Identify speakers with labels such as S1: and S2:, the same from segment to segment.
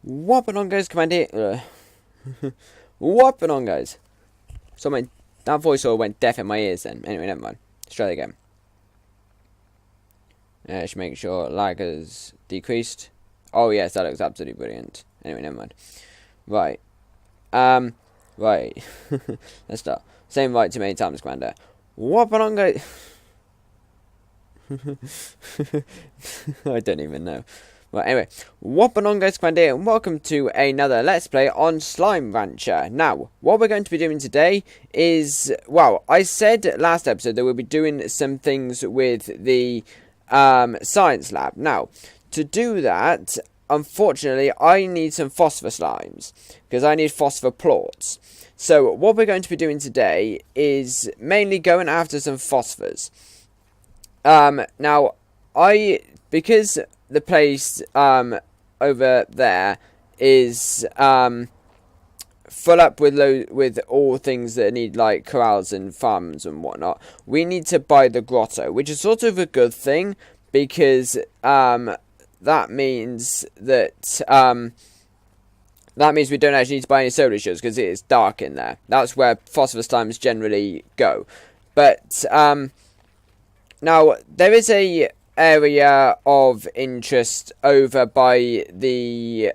S1: Whopping on, guys, Commander. Whopping on, guys. So that voiceover went deaf in my ears then. Anyway, never mind. Let's try that again. Just make sure lag has decreased. Oh yes, that looks absolutely brilliant. Anyway, never mind. Right. Right. Let's start. Same right too many times, Commander. Whopping on, guys. I don't even know. Right, anyway, whopping on, guys, Commander, and welcome to another Let's Play on Slime Rancher. Now, what we're going to be doing today is, well, I said last episode that we'll be doing some things with the science lab. Now, to do that, unfortunately, I need some phosphor slimes, because I need phosphor plorts. So, what we're going to be doing today is mainly going after some phosphors. Now, because the place over there is full up with all things that need like corrals and farms and whatnot, we need to buy the grotto, which is sort of a good thing because that means that we don't actually need to buy any solar shields because it is dark in there. That's where phosphor slimes generally go. But now there is a area of interest over by the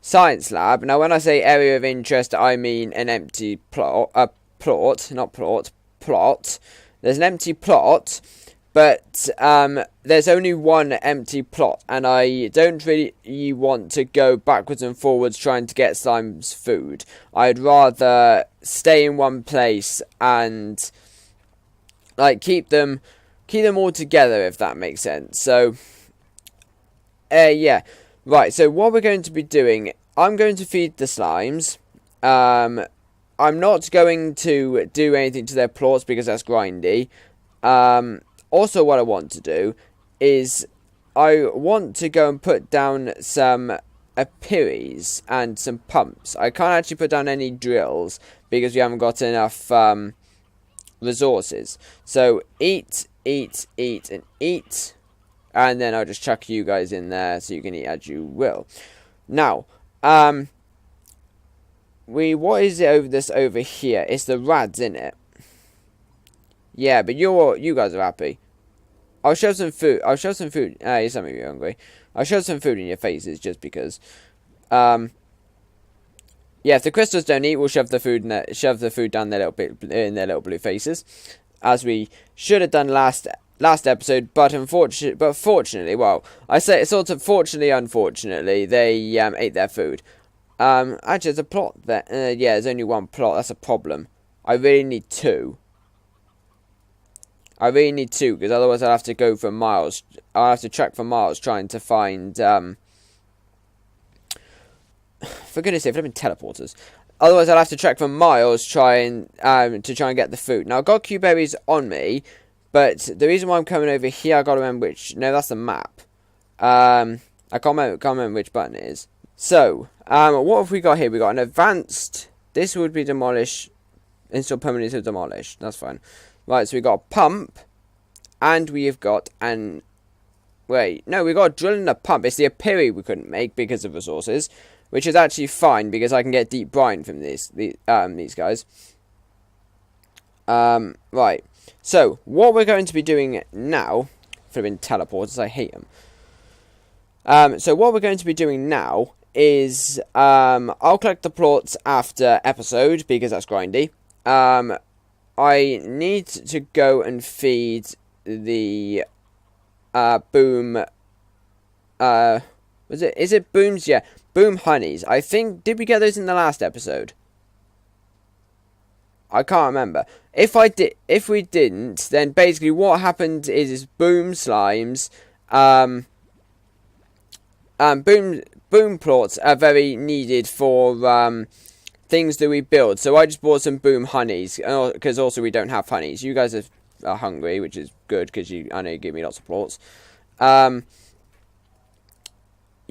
S1: science lab. Now, when I say area of interest, I mean an empty plot. There's an empty plot, but there's only one empty plot, and I don't really want to go backwards and forwards trying to get slime's food. I'd rather stay in one place and like keep them all together, if that makes sense. So yeah, right. So what we're going to be doing, I'm going to feed the slimes. I'm not going to do anything to their plots because that's grindy. Also, what I want to do is I want to go and put down some apiaries and some pumps. I can't actually put down any drills because we haven't got enough resources. So eat, and eat, and then I'll just chuck you guys in there so you can eat as you will. Now, what is it over here? It's the rads, isn't it? Yeah, but you guys are happy. I'll shove some food. Some of you are hungry. I'll shove some food in your faces just because. Yeah, if the crystals don't eat, we'll shove the food down their little blue faces, as we should have done last episode. But fortunately, well, I say it's sort of fortunately, unfortunately, they ate their food. Actually, there's a plot there. Yeah, there's only one plot. That's a problem. I really need two. Because otherwise I'll have to go for miles. I'll have to trek for miles trying to find. For goodness sake, I've been teleporters. Otherwise, I'll have to trek for miles to try and get the food. Now, I've got Q-berries on me, but the reason why I'm coming over here, I got to remember which. No, that's the map. I can't remember which button it is. So, what have we got here? We got an advanced. This would be demolished. Install permanently to demolish. That's fine. Right, so we got a pump, and we have got an. Wait, no, we got a drill and a pump. It's the apiary we couldn't make because of resources. Which is actually fine because I can get deep brine from these guys. Right. So what we're going to be doing now, for being teleporters, I hate them. So what we're going to be doing now is I'll collect the plots after episode because that's grindy. I need to go and feed the boom. Is it booms? Yeah. Boom honeys. I think, did we get those in the last episode? I can't remember. If we didn't, then basically what happened is boom slimes, boom plots are very needed for things that we build. So I just bought some boom honeys because also we don't have honeys. You guys are hungry, which is good because I know you give me lots of plots.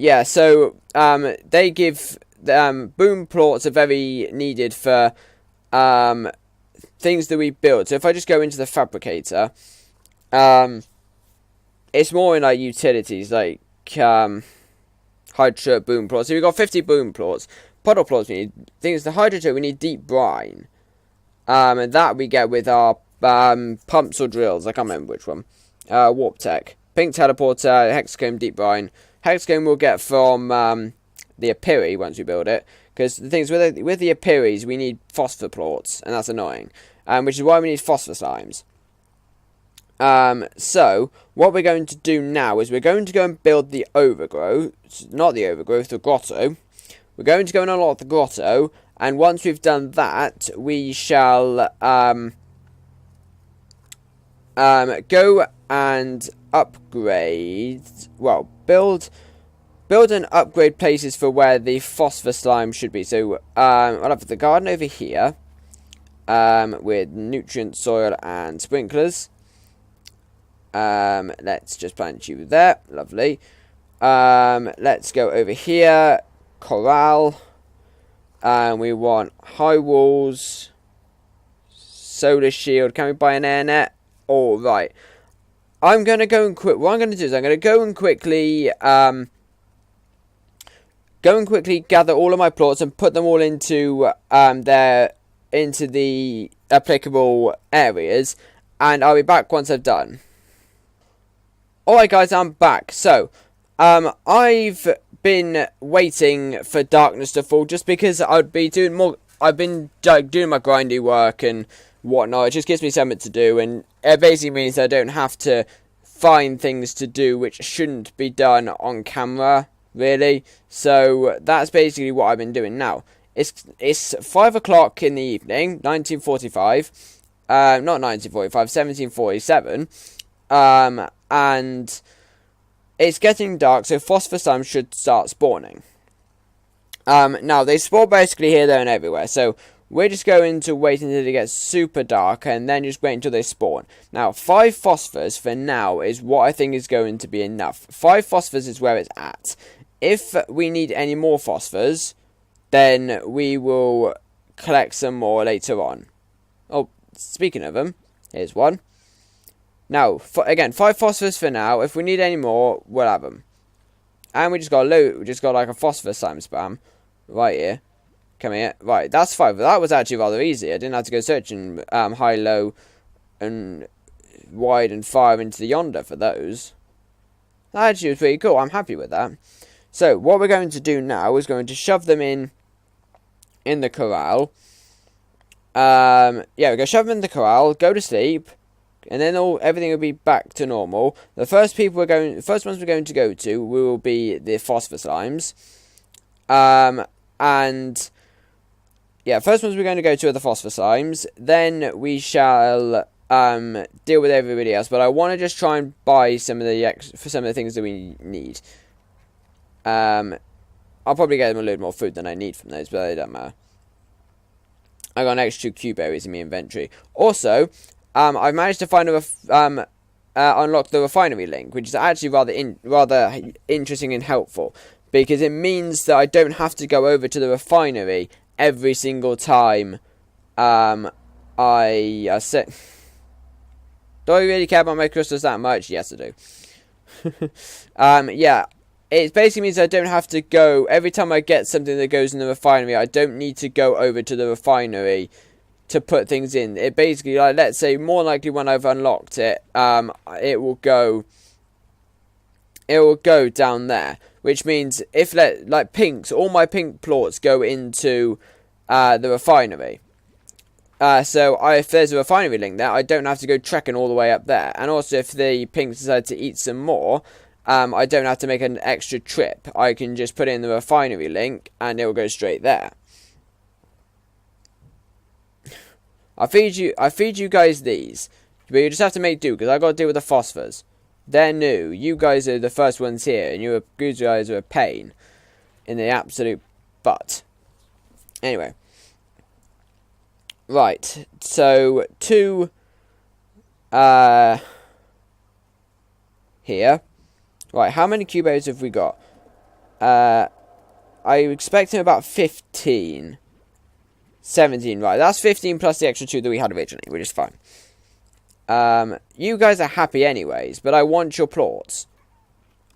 S1: Yeah, so they give boom plots are very needed for things that we build. So if I just go into the fabricator, it's more in like utilities, like hydroturf boom plots. So we've got 50 boom plots. Puddle plots we need. Things the hydroturf we need deep brine. And that we get with our pumps or drills. I can't remember which one. Warp tech. Pink teleporter, hexacomb, deep brine. Hexacomb we'll get from the Apiri once we build it. Because the things with the Apiris, we need phosphor plots, and that's annoying. Which is why we need phosphor slimes. So, what we're going to do now is we're going to go and build the overgrowth. Not the overgrowth, the grotto. We're going to go and unlock the grotto. And once we've done that, we shall go and upgrade. Well, build and upgrade places for where the phosphor slime should be. So, I'll have the garden over here. With nutrient, soil, and sprinklers. Let's just plant you there. Lovely. Let's go over here. Corral. We want high walls. Solar shield. Can we buy an air net? All right. I'm going to go and what I'm going to do is I'm going to go and quickly gather all of my plots and put them all into into the applicable areas, and I'll be back once I've done. Alright guys, I'm back. So, I've been waiting for darkness to fall just because I've been doing my grindy work and whatnot. It just gives me something to do, and it basically means I don't have to find things to do which shouldn't be done on camera, really. So, that's basically what I've been doing now. It's 5 o'clock in the evening, 1945. Not 1945, 1747. And it's getting dark, so phosphor slime should start spawning. Now, they spawn basically here, there, and everywhere. So, we're just going to wait until it gets super dark, and then just wait until they spawn. Now, 5 phosphors for now is what I think is going to be enough. 5 phosphors is where it's at. If we need any more phosphors, then we will collect some more later on. Oh, speaking of them, here's one. Now, again, 5 phosphors for now. If we need any more, we'll have them. And we just got loot. We just got like a phosphor slime spam right here. Come here. Right, that's 5. That was actually rather easy. I didn't have to go searching high, low, and wide and far into the yonder for those. That actually was pretty cool. I'm happy with that. So, what we're going to do now is going to shove them in the corral. Yeah, we're going to shove them in the corral, go to sleep, and then everything will be back to normal. The first ones we're going to go to will be the phosphor slimes. And yeah, first ones we're going to go to are the phosphor slimes. Then we shall deal with everybody else. But I want to just try and buy some of the things that we need. I'll probably get them a load more food than I need from those, but it doesn't matter. I got an extra 2 cube berries in my inventory. Also, I've managed to find unlock the refinery link, which is actually rather interesting and helpful, because it means that I don't have to go over to the refinery every single time I set. Do I really care about my crystals that much? Yes, I do. Yeah. It basically means I don't have to go, every time I get something that goes in the refinery, I don't need to go over to the refinery to put things in. It basically, like, let's say, more likely when I've unlocked it, it will go down there. Which means, if, like, pinks, all my pink plots go into the refinery. So, if there's a refinery link there, I don't have to go trekking all the way up there. And also, if the pinks decide to eat some more, I don't have to make an extra trip. I can just put it in the refinery link, and it will go straight there. I feed you guys these, but you just have to make do, because I got to deal with the phosphors. They're new. You guys are the first ones here, and you guys are a pain in the absolute butt. Anyway, right. So 2 here. Right, how many cubos have we got? I'm expecting about 15. 17, right. That's 15 plus the extra 2 that we had originally, which is fine. You guys are happy anyways, but I want your plots.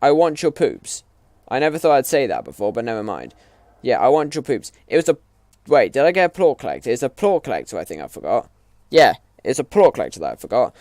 S1: I want your poops. I never thought I'd say that before, but never mind. Yeah, I want your poops. It was a... Wait, did I get a plort collector? It's a plort collector, I think I forgot. Yeah, it's a plort collector that I forgot.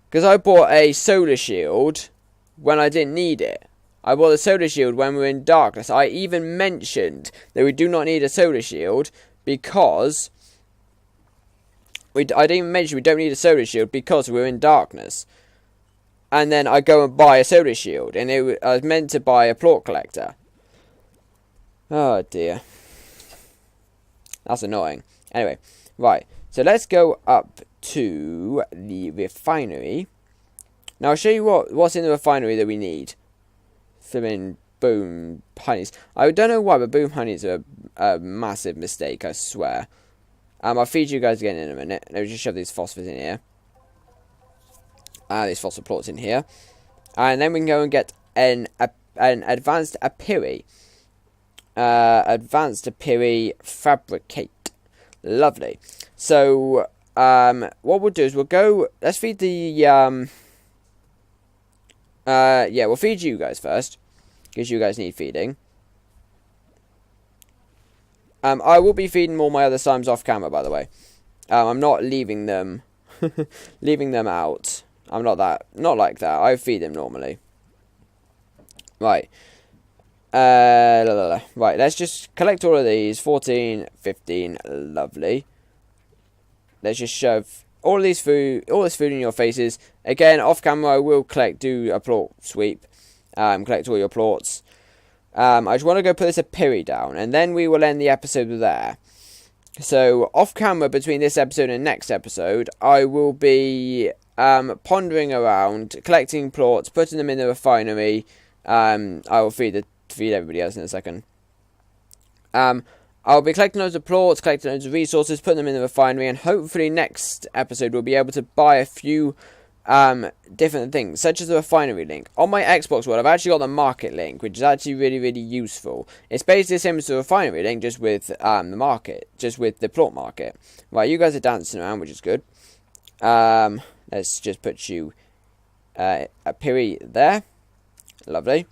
S1: Because I bought a solar shield when I didn't need it. I bought a solar shield when we were in darkness. I even mentioned that we do not need a solar shield because... I didn't even mention we don't need a solar shield because we're in darkness. And then I go and buy a solar shield. And I was meant to buy a plort collector. Oh dear. That's annoying. Anyway, right. So let's go up to the refinery. Now I'll show you what's in the refinery that we need. Flipping boom honeys. I don't know why, but boom honeys are a massive mistake, I swear. I'll feed you guys again in a minute. Let me just shove these phosphors in here. These phosphor plots in here. And then we can go and get an advanced apiri. Advanced apiri fabricate. Lovely. So, what we'll do is we'll go... Let's feed the... yeah, we'll feed you guys first. Because you guys need feeding. I will be feeding all my other slimes off camera, by the way. I'm not leaving them... leaving them out. I'm not like that. I feed them normally. Right. Right, let's just collect all of these. 14, 15, lovely. Let's just shove all this food in your faces. Again, off camera, I will do a plort sweep. Collect all your plorts. I just want to go put this apiri down, and then we will end the episode there. So, off camera, between this episode and next episode, I will be pondering around, collecting plorts, putting them in the refinery. I will feed everybody else in a second. I'll be collecting loads of plorts, collecting loads of resources, putting them in the refinery, and hopefully next episode we'll be able to buy a few different things, such as the refinery link. On my Xbox World, I've actually got the market link, which is actually really, really useful. It's basically the same as the refinery link, just with the market, just with the plort market. Right, you guys are dancing around, which is good. Let's just put you apiri there. Lovely.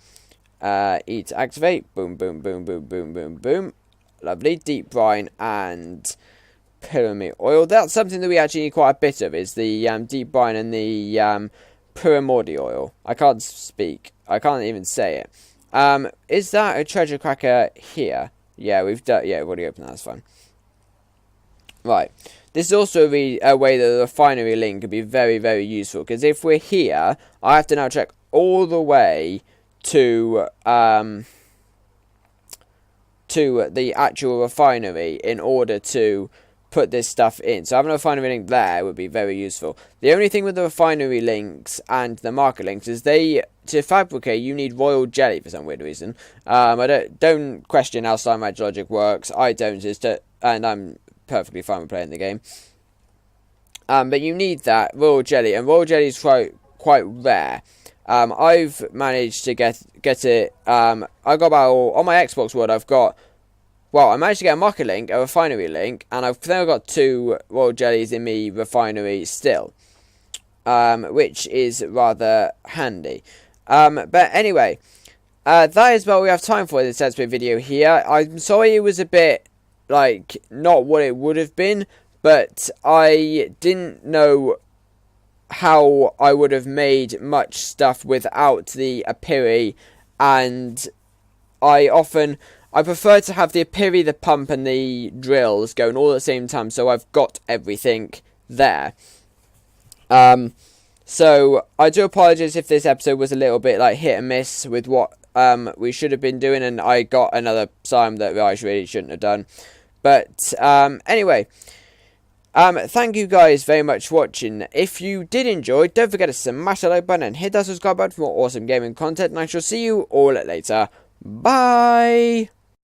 S1: Eat to activate. Boom, boom, boom, boom, boom, boom, boom. Lovely. Deep brine and pyramid oil. That's something that we actually need quite a bit of, is the deep brine and the pyramid oil. I can't speak. I can't even say it. Is that a treasure cracker here? Yeah, we've already opened that. That's fine. Right. This is also a way that the refinery link could be very, very useful. Because if we're here, I have to now trek all the way to the actual refinery in order to put this stuff in. So having a refinery link there would be very useful. The only thing with the refinery links and the market links is to fabricate you need royal jelly for some weird reason. I don't question how slime logic works. I don't, and I'm perfectly fine with playing the game. But you need that royal jelly, and royal jelly is quite rare. I've managed to get it. I got about on my Xbox World. I managed to get a market link, a refinery link, and I've then got 2 royal jellies in me refinery still, which is rather handy. But anyway, that is what we have time for in this Let's Play video here. I'm sorry it was a bit not what it would have been, but I didn't know how I would have made much stuff without the apiri, and I prefer to have the apiri, the pump, and the drills going all at the same time, so I've got everything there. So I do apologise if this episode was a little bit hit and miss with what we should have been doing, and I got another slime that I really shouldn't have done. But anyway, thank you guys very much for watching. If you did enjoy, don't forget to smash the like button and hit that subscribe button for more awesome gaming content, and I shall see you all later. Bye!